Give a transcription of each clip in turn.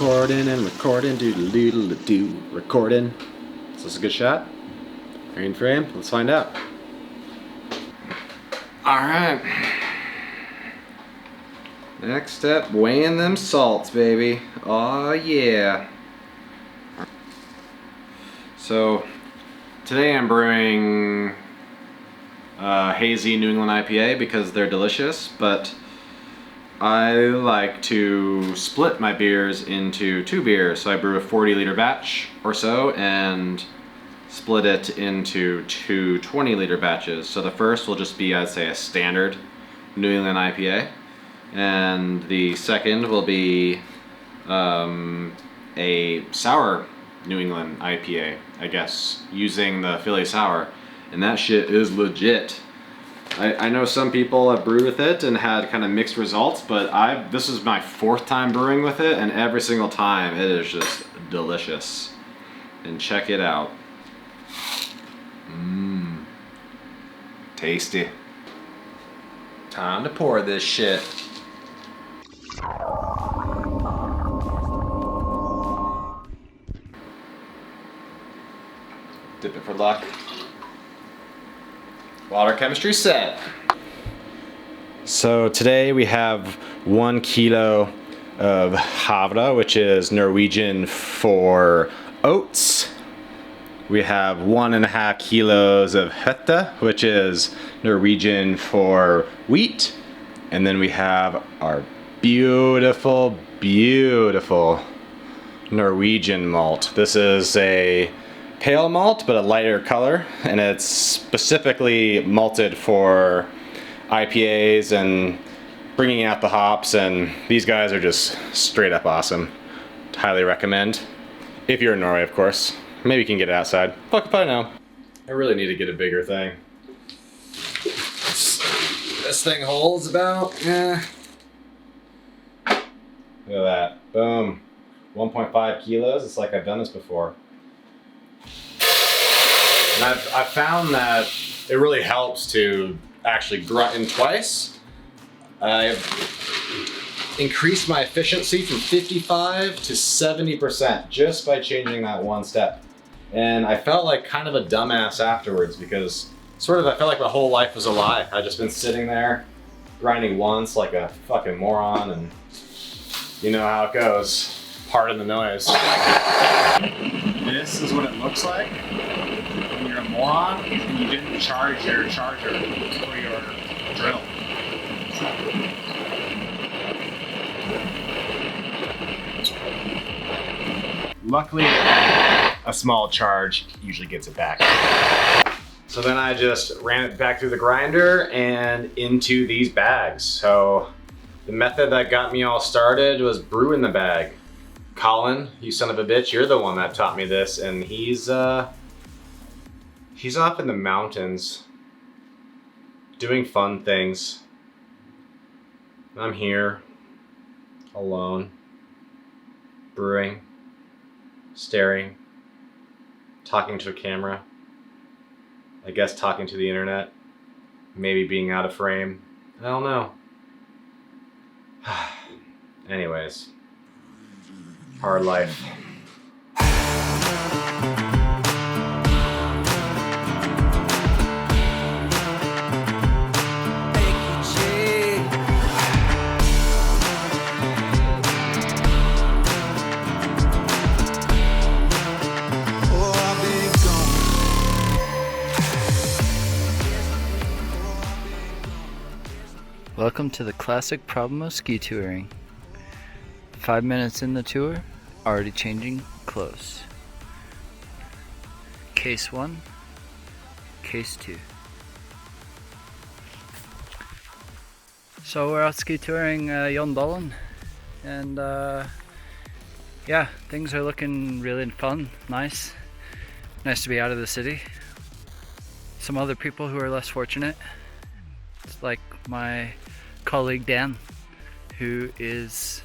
Recording and recording, doodle-doodle-doo, recording. Is this a good shot? Green frame? Let's find out. Alright. Next step, weighing them salts, baby. Oh yeah. So, today I'm brewing hazy New England IPA because they're delicious, but I like to split my beers into two beers. So I brew a 40-liter batch or so and split it into two 20-liter batches. So the first will just be, I'd say, a standard New England IPA. And the second will be a sour New England IPA, I guess, using the Philly Sour. And that shit is legit. I know some people have brewed with it and had kind of mixed results, but this is my fourth time brewing with it, and every single time it is just delicious. And check it out. Mmm. Tasty. Time to pour this shit. Dip it for luck. Water chemistry set. So today we have 1 kilo of havre, which is Norwegian for oats. We have 1.5 kilos of høtte, which is Norwegian for wheat. And then we have our beautiful, beautiful Norwegian malt. This is a pale malt, but a lighter color, and it's specifically malted for IPAs and bringing out the hops, and these guys are just straight up awesome. Highly recommend. If you're in Norway, of course. Maybe you can get it outside. Fuck if I know. I really need to get a bigger thing. This thing holds about, Look at that. Boom. 1.5 kilos. It's like I've done this before. And I've found that it really helps to actually grunt in twice. I've increased my efficiency from 55 to 70% just by changing that one step. And I felt like kind of a dumbass afterwards because I felt like my whole life was a lie. I'd just been sitting there grinding once like a fucking moron, and you know how it goes. Pardon the noise. This is what it looks like when you're a moron and you didn't charge your charger for your drill. Luckily, a small charge usually gets it back. So then I just ran it back through the grinder and into these bags. So the method that got me all started was brew in the bag. Colin, you son of a bitch, you're the one that taught me this, and he's off in the mountains doing fun things. I'm here alone, brewing, staring, talking to a camera, I guess talking to the internet, maybe being out of frame. I don't know. Anyways. Hard life. Welcome to the classic problem of ski touring. 5 minutes in the tour, already changing clothes. Case 1, case 2. So we're out ski touring Jondalen, and yeah, things are looking really fun, nice to be out of the city. Some other people who are less fortunate, it's like my colleague Dan, who is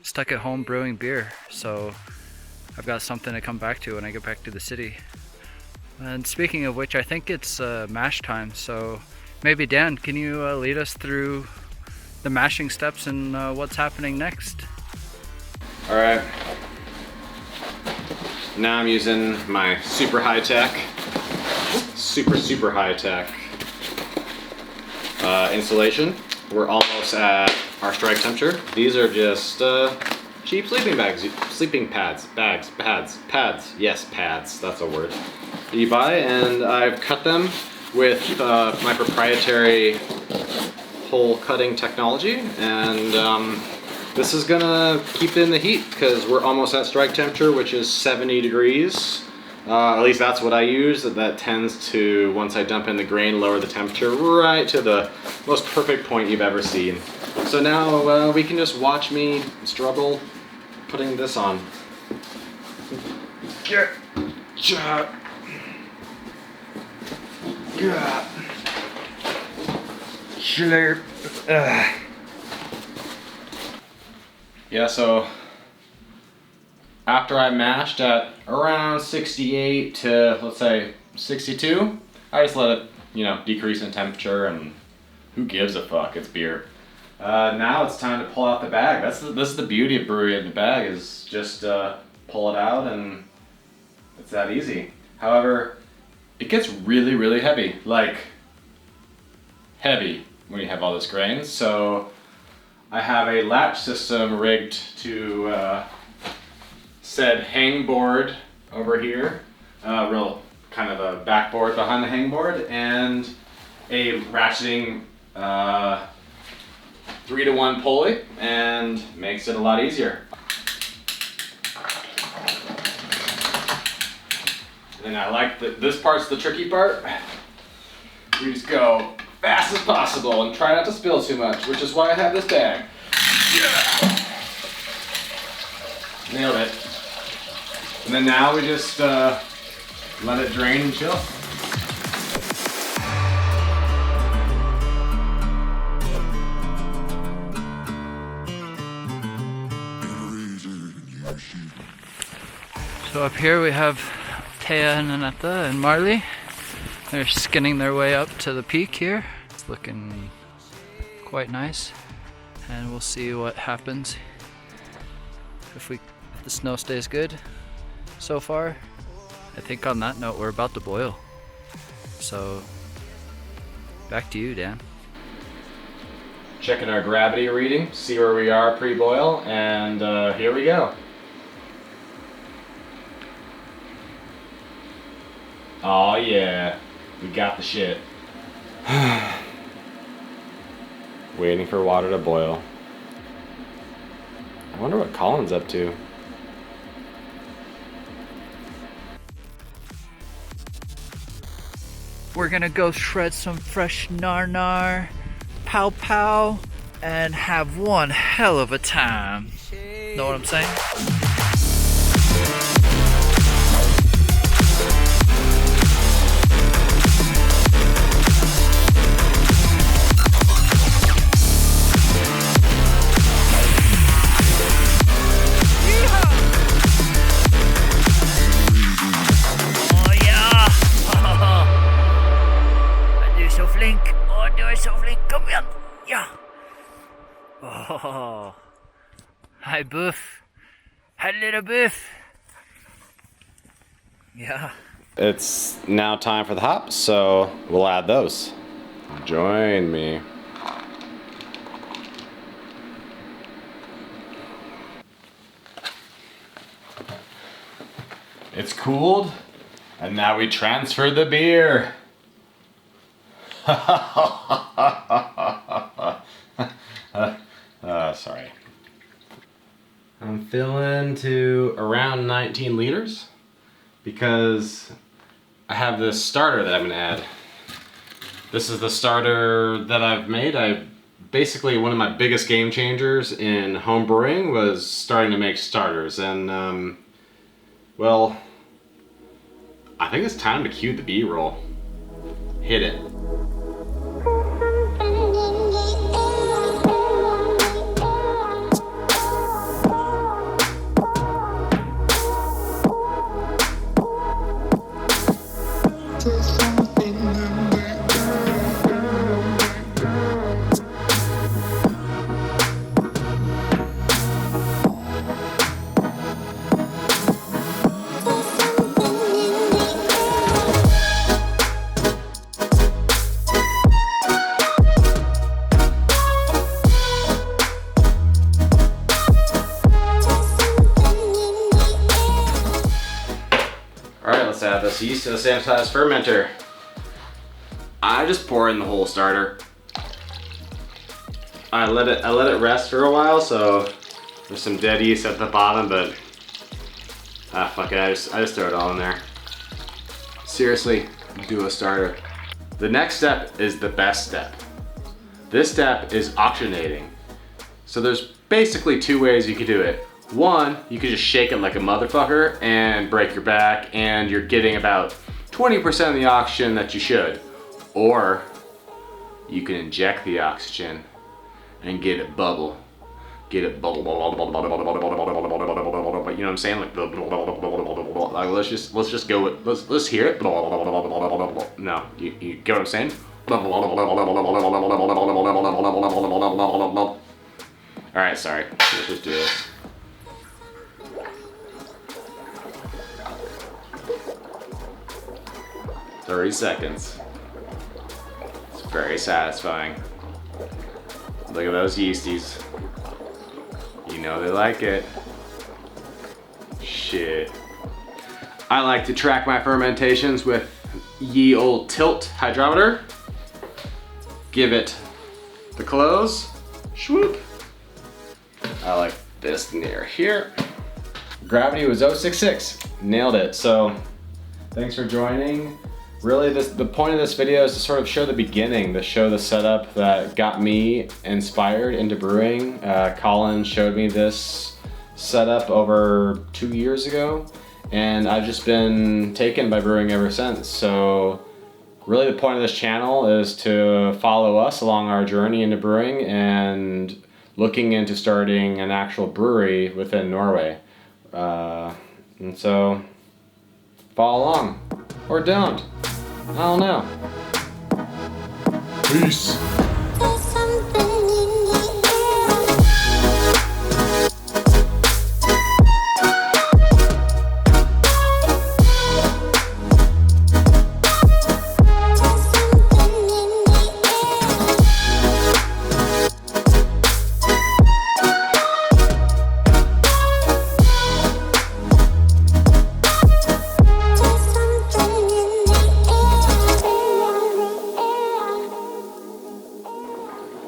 stuck at home brewing beer, so I've got something to come back to when I get back to the city. And speaking of which, I think it's mash time, so maybe Dan, can you lead us through the mashing steps and what's happening next? All right. Now I'm using my super high tech insulation. We're almost at our strike temperature. These are just cheap sleeping pads. Yes, pads, that's a word. That you buy, and I've cut them with my proprietary hole cutting technology, and this is gonna keep in the heat because we're almost at strike temperature, which is 70 degrees. At least that's what I use. That tends to, once I dump in the grain, lower the temperature right to the most perfect point you've ever seen. So now we can just watch me struggle putting this on. Yeah, so after I mashed at around 68 to, let's say, 62, I just let it, decrease in temperature, and who gives a fuck, it's beer. Now it's time to pull out the bag. This is the beauty of brewing in the bag, is just pull it out and it's that easy. However, it gets really, really heavy, like heavy when you have all this grain. So I have a latch system rigged to said hangboard over here, real kind of a backboard behind the hangboard, and a ratcheting 3-to-1 pulley, and makes it a lot easier. And I like this part's the tricky part. We just go fast as possible and try not to spill too much, which is why I have this bag. Yeah. Nailed it. And then now we just let it drain and chill. So up here we have Thea and Anetta and Marley. They're skinning their way up to the peak here. It's looking quite nice, and we'll see what happens if the snow stays good. So far, I think on that note we're about to boil. So back to you, Dan. Checking our gravity reading, see where we are pre-boil, and here we go. Oh yeah, we got the shit. Waiting for water to boil. I wonder what Colin's up to. We're gonna go shred some fresh nar, pow pow, and have one hell of a time. Know what I'm saying? Oh, hi Boof. Hi little Boof. Yeah. It's now time for the hops, so we'll add those. Join me. It's cooled, and now we transfer the beer. Sorry. I'm filling to around 19 liters because I have this starter that I'm gonna add. This is the starter that I've made. Basically, one of my biggest game changers in home brewing was starting to make starters, and well, I think it's time to cue the B-roll. Hit it. enough yeast to the same size fermenter. I just pour in the whole starter. I let it rest for a while, so there's some dead yeast at the bottom, but fuck it, I just throw it all in there. Seriously, do a starter. The next step is the best step. This step is oxygenating. So there's basically two ways you could do it. One, you could just shake it like a motherfucker and break your back, and you're getting about 20% of the oxygen that you should. Or you can inject the oxygen and get it bubble. Get it bubble, you know what I'm saying? Like let's just go with, let's hear it. No, you get what I'm saying? All right, sorry. Let's just do this. "30 seconds. It's very satisfying. Look at those yeasties. You know they like it. Shit. I like to track my fermentations with ye old tilt hydrometer. Give it the close. Swoop. I like this near here. Gravity was 066. Nailed it. So thanks for joining. Really, the point of this video is to sort of show the beginning, to show the setup that got me inspired into brewing. Colin showed me this setup over 2 years ago, and I've just been taken by brewing ever since. So really the point of this channel is to follow us along our journey into brewing and looking into starting an actual brewery within Norway. And so follow along, or don't. I don't know. Peace.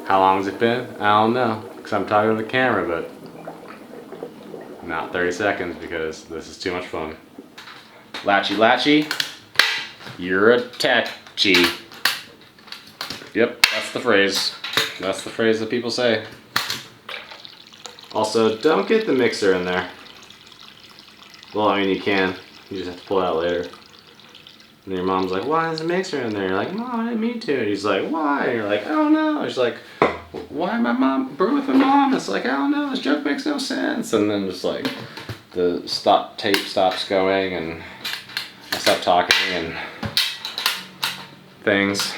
How long's it been? I don't know, because I'm talking to the camera, but not 30 seconds because this is too much fun. Latchy latchy, you're a tatchy. Yep, that's the phrase. That's the phrase that people say. Also, don't get the mixer in there. Well, I mean, you can. You just have to pull it out later. And your mom's like, "Why is the mixer in there?" You're like, "Mom, I didn't mean to." And he's like, "Why?" And you're like, "I don't know." She's like, "Why my mom brew with my mom?" It's like, "I don't know. This joke makes no sense." And then just like the tape stops going, and I stop talking and things.